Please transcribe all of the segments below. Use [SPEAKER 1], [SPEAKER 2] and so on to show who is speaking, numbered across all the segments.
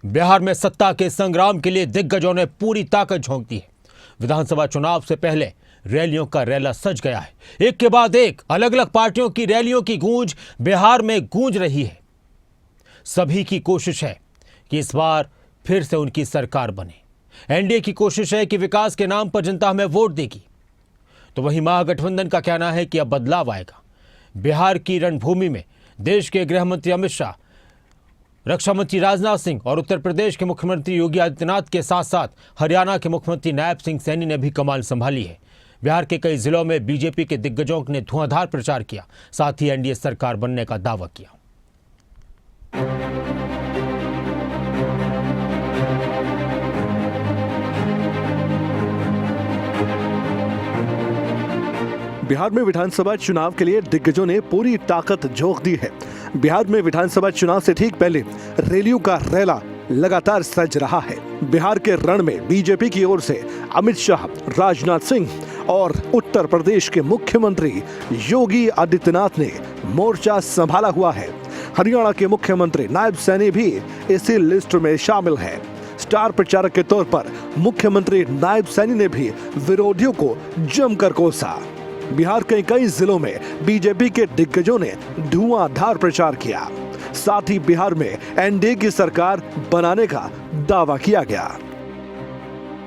[SPEAKER 1] बिहार में सत्ता के संग्राम के लिए दिग्गजों ने पूरी ताकत झोंक दी है। विधानसभा चुनाव से पहले रैलियों का रैला सज गया है। एक के बाद एक अलग अलग पार्टियों की रैलियों की गूंज बिहार में गूंज रही है। सभी की कोशिश है कि इस बार फिर से उनकी सरकार बने। एनडीए की कोशिश है कि विकास के नाम पर जनता हमें वोट देगी। तो वहीं महागठबंधन का कहना है कि अब बदलाव आएगा। बिहार की रणभूमि में देश के गृह मंत्री अमित शाह, रक्षा मंत्री राजनाथ सिंह और उत्तर प्रदेश के मुख्यमंत्री योगी आदित्यनाथ के साथ साथ हरियाणा के मुख्यमंत्री नायब सिंह सैनी ने भी कमान संभाली है। बिहार के कई जिलों में बीजेपी के दिग्गजों ने धुआंधार प्रचार किया, साथ ही एनडीए सरकार बनने का दावा किया।
[SPEAKER 2] बिहार में विधानसभा चुनाव के लिए दिग्गजों ने पूरी ताकत झोंक दी है। बिहार में विधानसभा चुनाव से ठीक पहले रैलियों का रैला लगातार सज रहा है। बिहार के रण में बीजेपी की ओर से अमित शाह, राजनाथ सिंह और उत्तर प्रदेश के मुख्यमंत्री योगी आदित्यनाथ ने मोर्चा संभाला हुआ है। हरियाणा के मुख्यमंत्री नायब सैनी भी इसी लिस्ट में शामिल है। स्टार प्रचारक के तौर पर मुख्यमंत्री नायब सैनी ने भी विरोधियों को जमकर कोसा। बिहार के कई जिलों में बीजेपी के दिग्गजों ने धुआंधार प्रचार किया। साथ ही बिहार में एनडीए की सरकार बनाने का दावा किया गया।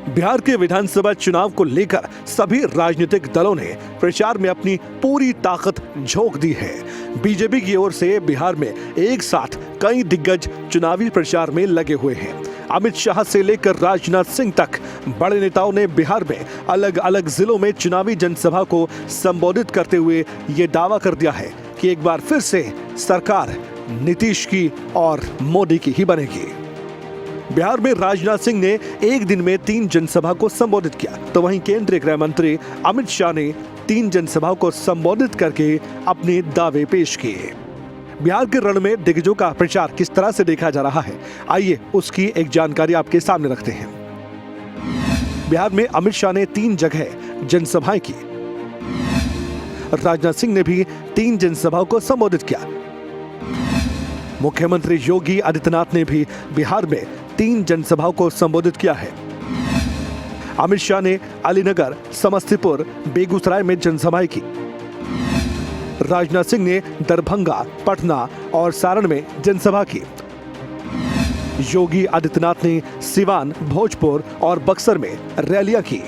[SPEAKER 2] बिहार के विधानसभा चुनाव को लेकर सभी राजनीतिक दलों ने प्रचार में अपनी पूरी ताकत झोंक दी है। बीजेपी की ओर से बिहार में एक साथ कई दिग्गज चुनावी प्रचार में लगे हुए हैं। अमित शाह से लेकर राजनाथ सिंह तक बड़े नेताओं ने बिहार में अलग अलग जिलों में चुनावी जनसभा को संबोधित करते हुए ये दावा कर दिया है कि एक बार फिर से सरकार नीतीश की और मोदी की ही बनेगी। बिहार में राजनाथ सिंह ने एक दिन में 3 जनसभा को संबोधित किया, तो वहीं केंद्रीय गृह मंत्री अमित शाह ने 3 जनसभाओं को संबोधित करके अपने दावे पेश किए। बिहार के रण में दिग्गजों का प्रचार किस तरह से देखा जा रहा है, आइए उसकी एक जानकारी आपके सामने रखते हैं। बिहार में अमित शाह ने 3 जगह जनसभाएं की। राजनाथ सिंह ने भी 3 जनसभाओं को संबोधित किया। मुख्यमंत्री योगी आदित्यनाथ ने भी बिहार में 3 जनसभाओं को संबोधित किया है। अमित शाह ने अलीनगर, समस्तीपुर, बेगूसराय में जनसभाएं की। राजनाथ सिंह ने दरभंगा, पटना और सारण में जनसभा की। योगी आदित्यनाथ ने सिवान, भोजपुर और बक्सर में रैलियां की।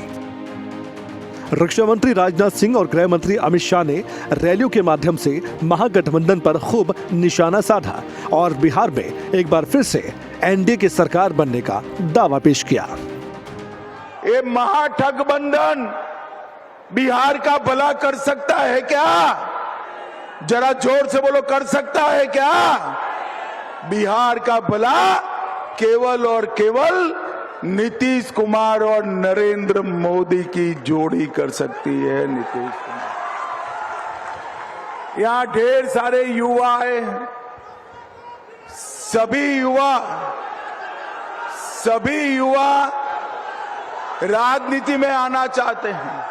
[SPEAKER 2] रक्षा मंत्री राजनाथ सिंह और गृह मंत्री अमित शाह ने रैलियों के माध्यम से महागठबंधन पर खूब निशाना साधा और बिहार में एक बार फिर से एनडीए की सरकार बनने का दावा पेश किया।
[SPEAKER 3] ये महागठबंधन बिहार का भला कर सकता है क्या? जरा जोर से बोलो, कर सकता है क्या? बिहार का भला केवल और केवल नीतीश कुमार और नरेंद्र मोदी की जोड़ी कर सकती है। नीतीश कुमार, यहां ढेर सारे युवा हैं। सभी युवा राजनीति में आना चाहते हैं।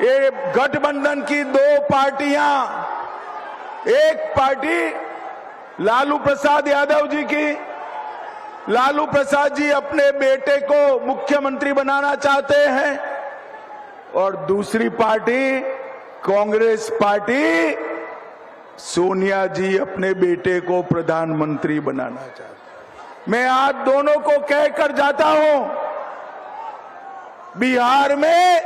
[SPEAKER 3] ये गठबंधन की 2 पार्टियां, एक पार्टी लालू प्रसाद यादव जी की, लालू प्रसाद जी अपने बेटे को मुख्यमंत्री बनाना चाहते हैं, और दूसरी पार्टी कांग्रेस पार्टी, सोनिया जी अपने बेटे को प्रधानमंत्री बनाना चाहते हैं। मैं आज दोनों को कहकर जाता हूं, बिहार में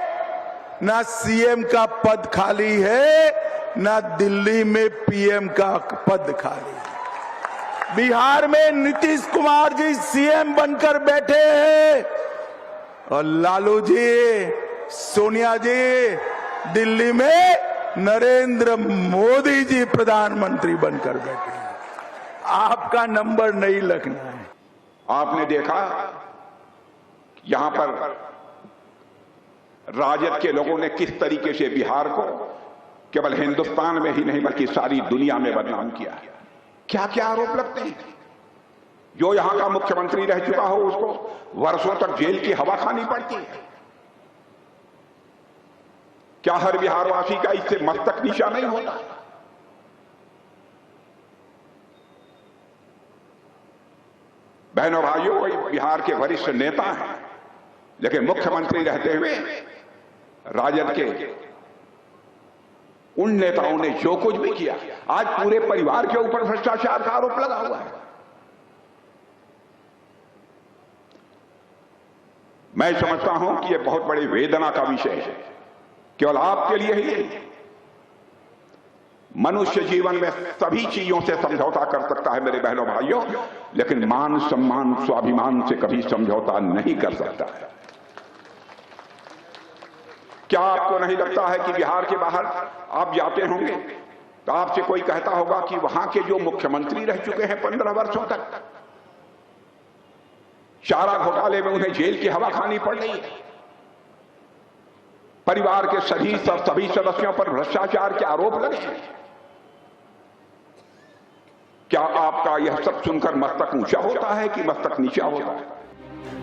[SPEAKER 3] ना सीएम का पद खाली है, ना दिल्ली में पीएम का पद खाली है। बिहार में नीतीश कुमार जी सीएम बनकर बैठे हैं और लालू जी, सोनिया जी दिल्ली में नरेंद्र मोदी जी प्रधानमंत्री बनकर बैठे हैं। आपका नंबर नहीं लगना है।
[SPEAKER 4] आपने देखा यहां पर राजद के लोगों ने किस तरीके से बिहार को केवल हिंदुस्तान में ही नहीं बल्कि सारी दुनिया में बदनाम किया। क्या क्या आरोप लगते हैं? जो यहां का मुख्यमंत्री रह चुका हो उसको वर्षों तक जेल की हवा खानी पड़ती है। क्या हर बिहारवासी का इससे मस्तक नीचा नहीं होता? बहनों भाइयों, वो बिहार के वरिष्ठ नेता हैं, लेकिन मुख्यमंत्री रहते हुए राजद के उन नेताओं ने जो कुछ भी किया, आज पूरे परिवार के ऊपर भ्रष्टाचार का आरोप लगा हुआ है। मैं समझता हूं कि यह बहुत बड़ी वेदना का विषय है, केवल आपके लिए ही नहीं। मनुष्य जीवन में सभी चीजों से समझौता कर सकता है मेरे बहनों भाइयों, लेकिन मान सम्मान स्वाभिमान से कभी समझौता नहीं कर सकता है। क्या आपको नहीं लगता है कि बिहार के बाहर आप जाते होंगे तो आपसे कोई कहता होगा कि वहां के जो मुख्यमंत्री रह चुके हैं 15 वर्षों तक, चारा घोटाले में उन्हें जेल की हवा खानी पड़ रही है, परिवार के सभी सदस्यों पर भ्रष्टाचार के आरोप लगे हैं, क्या आपका यह सब सुनकर मस्तक ऊंचा होता है कि मस्तक नीचा होता है?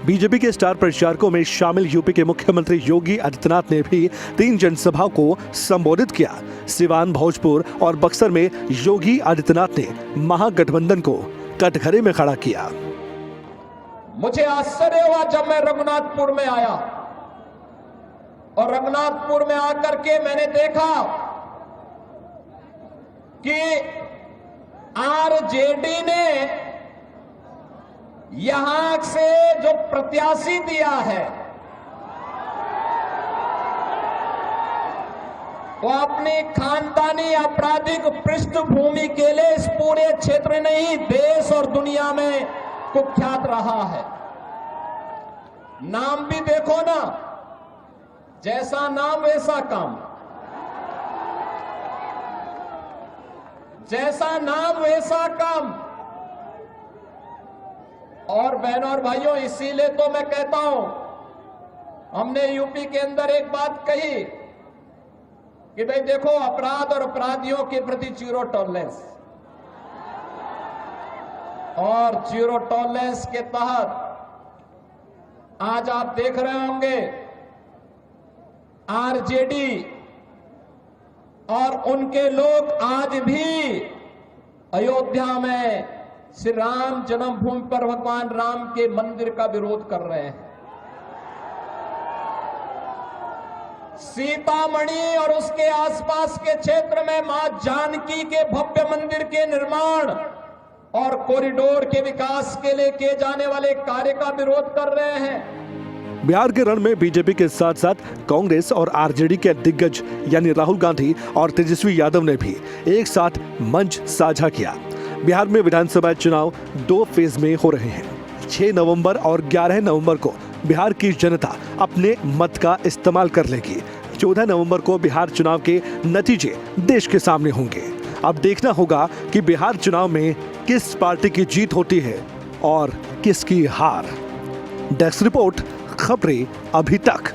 [SPEAKER 2] बीजेपी के स्टार प्रचारकों में शामिल यूपी के मुख्यमंत्री योगी आदित्यनाथ ने भी 3 जनसभाओं को संबोधित किया। सिवान, भोजपुर और बक्सर में योगी आदित्यनाथ ने महागठबंधन को कटघरे में खड़ा किया।
[SPEAKER 5] मुझे आश्चर्य हुआ जब मैं रघुनाथपुर में आया और रघुनाथपुर में आकर के मैंने देखा कि आरजेडी ने यहां से जो प्रत्याशी दिया है वो अपनी खानदानी आपराधिक पृष्ठभूमि के लिए इस पूरे क्षेत्र नहीं देश और दुनिया में कुख्यात रहा है। नाम भी देखो ना, जैसा नाम वैसा काम, जैसा नाम वैसा काम। और बहनों और भाइयों, इसीलिए तो मैं कहता हूं, हमने यूपी के अंदर एक बात कही कि भाई देखो, अपराध और अपराधियों के प्रति जीरो टॉलरेंस, और जीरो टॉलरेंस के तहत आज आप देख रहे होंगे आरजेडी और उनके लोग आज भी अयोध्या में श्री राम जन्मभूमि पर भगवान राम के मंदिर का विरोध कर रहे हैं। सीतामढ़ी और उसके आसपास के क्षेत्र में मां जानकी के भव्य मंदिर के निर्माण और कॉरिडोर के विकास के लिए किए जाने वाले कार्य का विरोध कर रहे हैं।
[SPEAKER 2] बिहार के रण में बीजेपी के साथ साथ कांग्रेस और आरजेडी के दिग्गज यानी राहुल गांधी और तेजस्वी यादव ने भी एक साथ मंच साझा किया। बिहार में विधानसभा चुनाव 2 फेज में हो रहे हैं। 6 नवंबर और 11 नवंबर को बिहार की जनता अपने मत का इस्तेमाल कर लेगी। 14 नवंबर को बिहार चुनाव के नतीजे देश के सामने होंगे। अब देखना होगा कि बिहार चुनाव में किस पार्टी की जीत होती है और किसकी हार। डेस्क रिपोर्ट, खबरें अभी तक।